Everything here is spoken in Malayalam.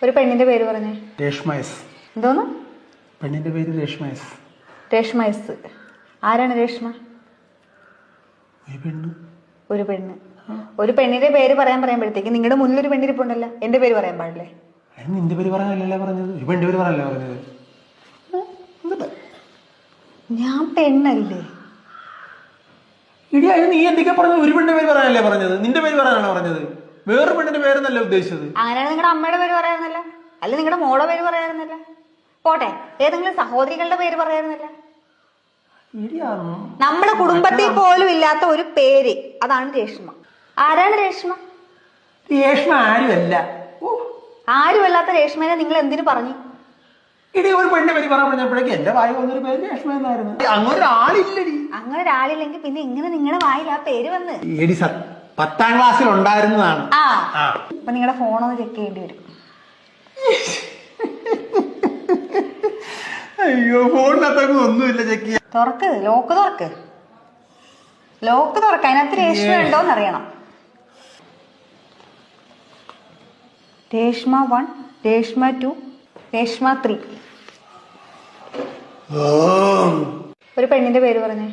ഒരു പെണ്ണിന്റെ പേര് പറഞ്ഞേ. രേഷ്മ എസ്. എന്തോന്ന്? പെണ്ണിന്റെ പേര് രേഷ്മ എസ്. രേഷ്മ എസ്. ആരാണ് രേഷ്മ? ഒരു പെണ്ണ്. ഒരു പെണ്ണ്. ഒരു പെണ്ണിന്റെ പേര് പറയുമ്പോഴത്തേക്ക് നിങ്ങളുടെ മുന്നിൽ ഒരു പെണ്ണിരിപ്പുണ്ടല്ലോ, എന്റെ പേര് പറയാൻ പാടില്ലേ? നിന്റെ പേര് പറയാനല്ലേ പറഞ്ഞത്, ഒരു പെണ്ണിന്റെ പേര് പറയാനല്ലേ പറഞ്ഞത്. ഞാൻ പെണ്ണല്ലേ? ഇടി അതിന് നീ എന്തൊക്കെയാ പറഞ്ഞത്? ഒരു പെണ്ണിന്റെ പേര് പറയാനല്ലേ പറഞ്ഞത്, നിന്റെ പേര് പറയാനാണോ പറഞ്ഞത്? വേറെ പെണ്ണിന്റെ പേരെന്നല്ലേ ഉദ്ദേശിച്ചത്? അങ്ങനെയാണ് നിങ്ങളുടെ അമ്മയുടെ പേര് പറയാറുന്നല്ല, അല്ല നിങ്ങളുടെ മോളുടെ പേര് പറയാറുന്നല്ല, പോട്ടെ ഏതെങ്കിലും സഹോദരികളുടെ പേര് പറയാറുന്നല്ല. നമ്മുടെ കുടുംബത്തിൽ പോലും ഇല്ലാത്ത ഒരു പേര്, അതാണ് രേഷ്മ. ആരാണ് രേഷ്മ? രേഷ്മ ആരുമല്ല. ആരുമല്ലാത്ത രേഷ്മനെ നിങ്ങൾ എന്തിനു പറഞ്ഞു? ഇടി ഒരു പെണ്ണിന്റെ പേര് പറയാൻ പറഞ്ഞപ്പോഴേക്ക് എന്റെ വായി വന്നൊരു പേര് രേഷ്മ എന്നായിരുന്നു. അങ്ങനെ ഒരാളില്ലടി. അങ്ങനെ ഒരാളില്ലെങ്കിൽ പിന്നെ എങ്ങനെ നിങ്ങളുടെ വായിൽ ആ പേര് വന്ന്? എടി 10ാം ക്ലാസ്സിൽ ഉണ്ടായിരുന്നതാണ്. അപ്പൊ നിങ്ങളുടെ ഫോണൊന്ന് ചെക്ക് ചെയ്യേണ്ടി വരും. അയ്യോ, ഫോണിനകത്തൊന്നും ഒന്നുമില്ല. ചെക്ക് ചെയ്യാം. തുറക്ക്, ലോക്ക് തുറക്ക്, ലോക്ക് തുറക്ക. അതിനകത്ത് രേഷ്മ ഉണ്ടോന്ന് അറിയണം. രേഷ്മ 1, രേഷ്മ 2, രേഷ്മ 3. ഒരു പെണ്ണിന്റെ പേര് പറഞ്ഞേ.